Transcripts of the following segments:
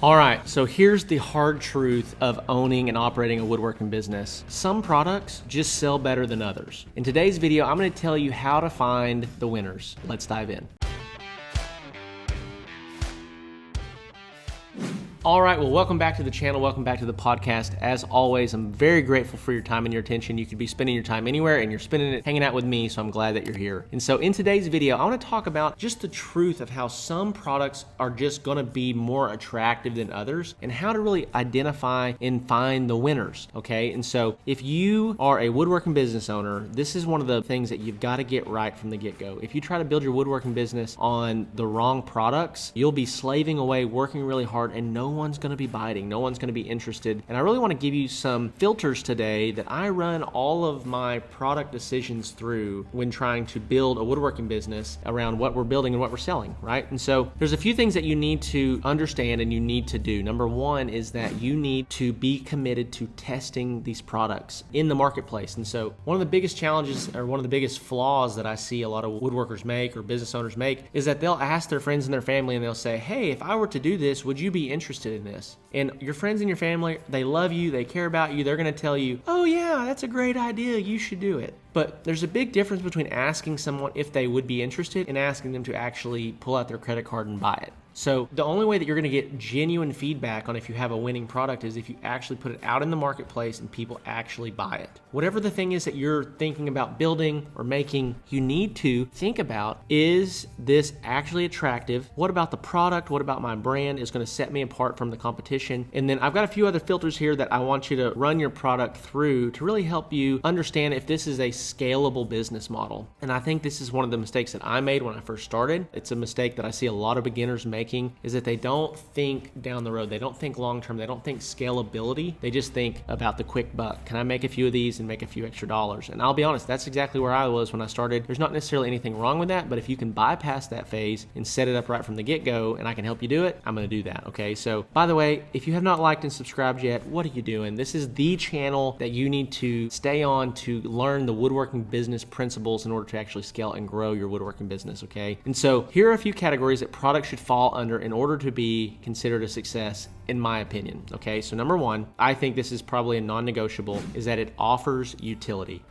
All right, so here's the hard truth of owning and operating a woodworking business. Some products just sell better than others. In today's video, I'm going to tell you how to find the winners. Let's dive in. All right, well, welcome back to the channel. Welcome back to the podcast. As always, I'm very grateful for your time and your attention. You could be spending your time anywhere and you're spending it hanging out with me, so I'm glad that you're here. And so in today's video, I want to talk about just the truth of how some products are just going to be more attractive than others and how to really identify and find the winners, okay? And so if you are a woodworking business owner, this is one of the things that you've got to get right from the get-go. If you try to build your woodworking business on the wrong products, you'll be slaving away, working really hard, and no one's going to be biting. No one's going to be interested. And I really want to give you some filters today that I run all of my product decisions through when trying to build a woodworking business around what we're building and what we're selling, right? And so there's a few things that you need to understand and you need to do. Number one is that you need to be committed to testing these products in the marketplace. And so one of the biggest challenges or one of the biggest flaws that I see a lot of woodworkers make or business owners make is that they'll ask their friends and their family and they'll say, hey, if I were to do this, would you be interested in this? And your friends and your family, they love you, they care about you, they're going to tell you, oh yeah, that's a great idea, you should do it. But there's a big difference between asking someone if they would be interested and asking them to actually pull out their credit card and buy it. So the only way that you're going to get genuine feedback on if you have a winning product is if you actually put it out in the marketplace and people actually buy it. Whatever the thing is that you're thinking about building or making, you need to think about, is this actually attractive? What about the product? What about my brand is going to set me apart from the competition? And then I've got a few other filters here that I want you to run your product through to really help you understand if this is a scalable business model. And I think this is one of the mistakes that I made when I first started. It's a mistake that I see a lot of beginners make, is that they don't think down the road. They don't think long-term. They don't think scalability. They just think about the quick buck. Can I make a few of these and make a few extra dollars? And I'll be honest, that's exactly where I was when I started. There's not necessarily anything wrong with that, but if you can bypass that phase and set it up right from the get-go and I can help you do it, I'm going to do that, okay? So by the way, if you have not liked and subscribed yet, what are you doing? This is the channel that you need to stay on to learn the woodworking business principles in order to actually scale and grow your woodworking business, okay? And so here are a few categories that products should fall under in order to be considered a success, in my opinion. Okay, so number one, I think this is probably a non-negotiable, is that it offers utility.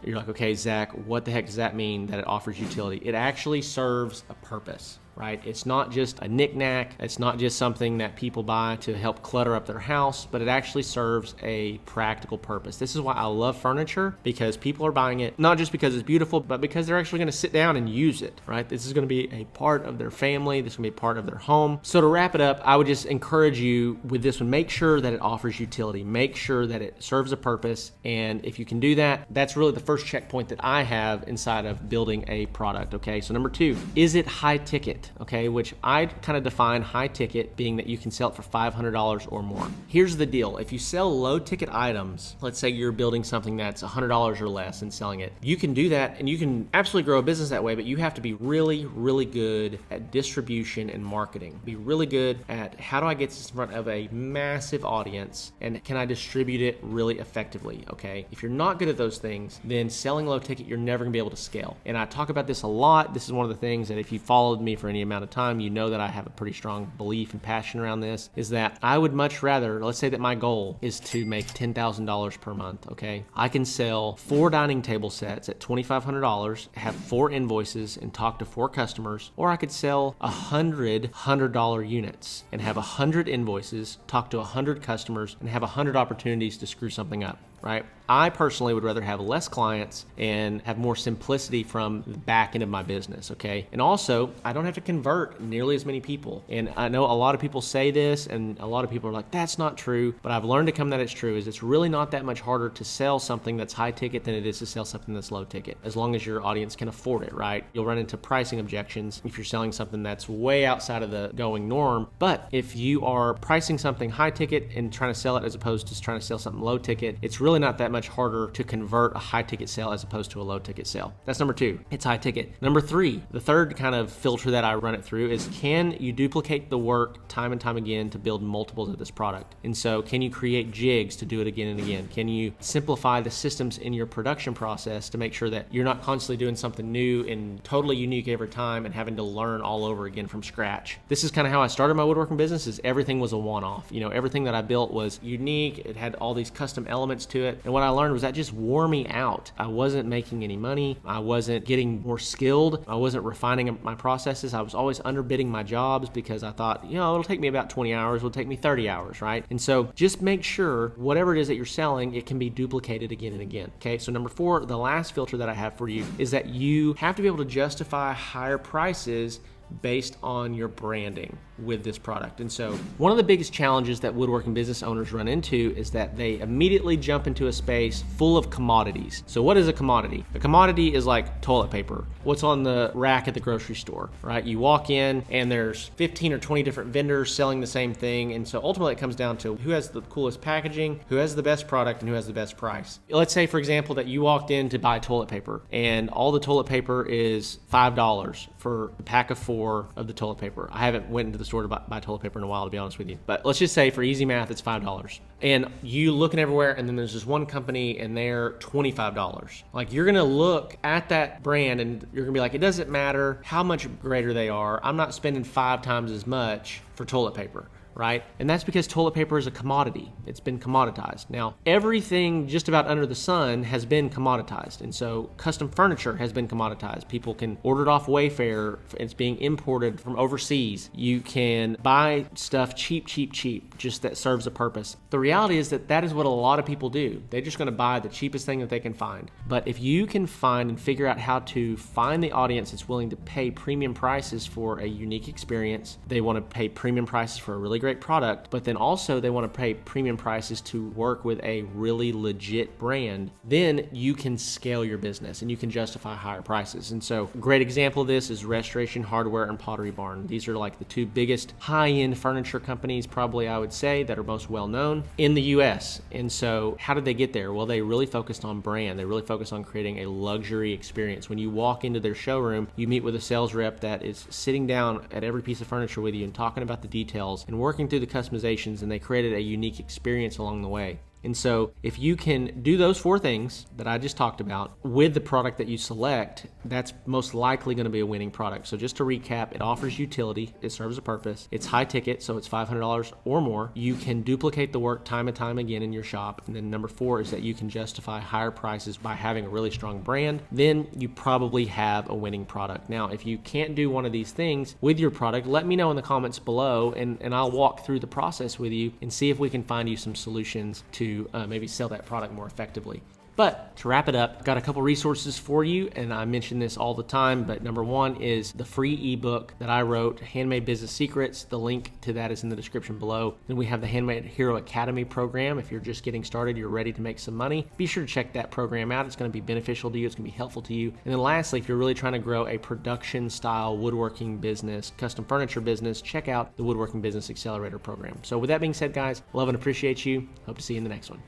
You're like, okay, Zach, what the heck does that mean that it offers utility? It actually serves a purpose, right? It's not just a knick-knack. It's not just something that people buy to help clutter up their house, but it actually serves a practical purpose. This is why I love furniture, because people are buying it, not just because it's beautiful, but because they're actually going to sit down and use it, right? This is going to be a part of their family. This is going to be a part of their home. So to wrap it up, I would just encourage you with this one, make sure that it offers utility. Make sure that it serves a purpose. And if you can do that, that's really the first checkpoint that I have inside of building a product, okay? So number two, is it high ticket? Okay, which I kind of define high ticket being that you can sell it for $500 or more. Here's the deal. If you sell low ticket items, let's say you're building something that's $100 or less and selling it, you can do that and you can absolutely grow a business that way, but you have to be really, really good at distribution and marketing. Be really good at how do I get this in front of a massive audience and can I distribute it really effectively, okay? If you're not good at those things, then selling low ticket, you're never gonna be able to scale. And I talk about this a lot. This is one of the things that if you followed me for any amount of time, you know that I have a pretty strong belief and passion around this, is that I would much rather, let's say that my goal is to make $10,000 per month, okay? I can sell 4 dining table sets at $2,500, have 4 invoices and talk to 4 customers, or I could sell 100 $100 units and have 100 invoices, talk to 100 customers, and have 100 opportunities to screw something up, right? I personally would rather have less clients and have more simplicity from the back end of my business, okay? And also, I don't have to convert nearly as many people. And I know a lot of people say this, and a lot of people are like, that's not true, but I've learned to come that it's true, is it's really not that much harder to sell something that's high ticket than it is to sell something that's low ticket, as long as your audience can afford it, right? You'll run into pricing objections if you're selling something that's way outside of the going norm, but if you are pricing something high ticket and trying to sell it as opposed to trying to sell something low ticket, it's really really not that much harder to convert a high ticket sale as opposed to a low ticket sale. That's number 2. It's high ticket. Number 3, the third kind of filter that I run it through is, can you duplicate the work time and time again to build multiples of this product? And so can you create jigs to do it again and again? Can you simplify the systems in your production process to make sure that you're not constantly doing something new and totally unique every time and having to learn all over again from scratch? This is kind of how I started my woodworking business. Is everything was a one-off. Everything that I built was unique. It had all these custom elements to it. And what I learned was that just wore me out. I wasn't making any money. I wasn't getting more skilled. I wasn't refining my processes. I was always underbidding my jobs because I thought, it'll take me about 20 hours. It'll take me 30 hours, right? And so just make sure whatever it is that you're selling, it can be duplicated again and again. Okay, so number 4, the last filter that I have for you is that you have to be able to justify higher prices based on your branding with this product. And so one of the biggest challenges that woodworking business owners run into is that they immediately jump into a space full of commodities. So what is a commodity? A commodity is like toilet paper. What's on the rack at the grocery store, right? You walk in and there's 15 or 20 different vendors selling the same thing. And so ultimately it comes down to who has the coolest packaging, who has the best product, and who has the best price. Let's say, for example, that you walked in to buy toilet paper and all the toilet paper is $5 for a pack of 4 of the toilet paper. I haven't went into the store to buy toilet paper in a while, to be honest with you. But let's just say for easy math, it's $5. And you looking everywhere, and then there's this one company and they're $25. Like, you're gonna look at that brand and you're gonna be like, it doesn't matter how much greater they are. I'm not spending 5 times as much for toilet paper. Right? And that's because toilet paper is a commodity. It's been commoditized. Now, everything just about under the sun has been commoditized. And so custom furniture has been commoditized. People can order it off Wayfair. It's being imported from overseas. You can buy stuff cheap, just that serves a purpose. The reality is that is what a lot of people do. They're just going to buy the cheapest thing that they can find. But if you can find and figure out how to find the audience that's willing to pay premium prices for a unique experience, they want to pay premium prices for a really great product, but then also they want to pay premium prices to work with a really legit brand, then you can scale your business and you can justify higher prices. And so a great example of this is Restoration Hardware and Pottery Barn. These are like the 2 biggest high-end furniture companies, probably I would say, that are most well known in the US. And so how did they get there? Well, they really focused on brand. They really focused on creating a luxury experience. When you walk into their showroom, you meet with a sales rep that is sitting down at every piece of furniture with you and talking about the details and working through the customizations, and they created a unique experience along the way. And so if you can do those 4 things that I just talked about with the product that you select, that's most likely going to be a winning product. So just to recap, it offers utility, it serves a purpose, it's high ticket, so it's $500 or more. You can duplicate the work time and time again in your shop. And then number 4 is that you can justify higher prices by having a really strong brand. Then you probably have a winning product. Now, if you can't do one of these things with your product, let me know in the comments below, and I'll walk through the process with you and see if we can find you some solutions to maybe sell that product more effectively. But to wrap it up, I've got a couple resources for you, and I mention this all the time, but number 1 is the free ebook that I wrote, Handmade Business Secrets. The link to that is in the description below. Then we have the Handmade Hero Academy program. If you're just getting started, you're ready to make some money, be sure to check that program out. It's going to be beneficial to you. It's going to be helpful to you. And then lastly, if you're really trying to grow a production style woodworking business, custom furniture business, check out the Woodworking Business Accelerator program. So with that being said, guys, love and appreciate you. Hope to see you in the next one.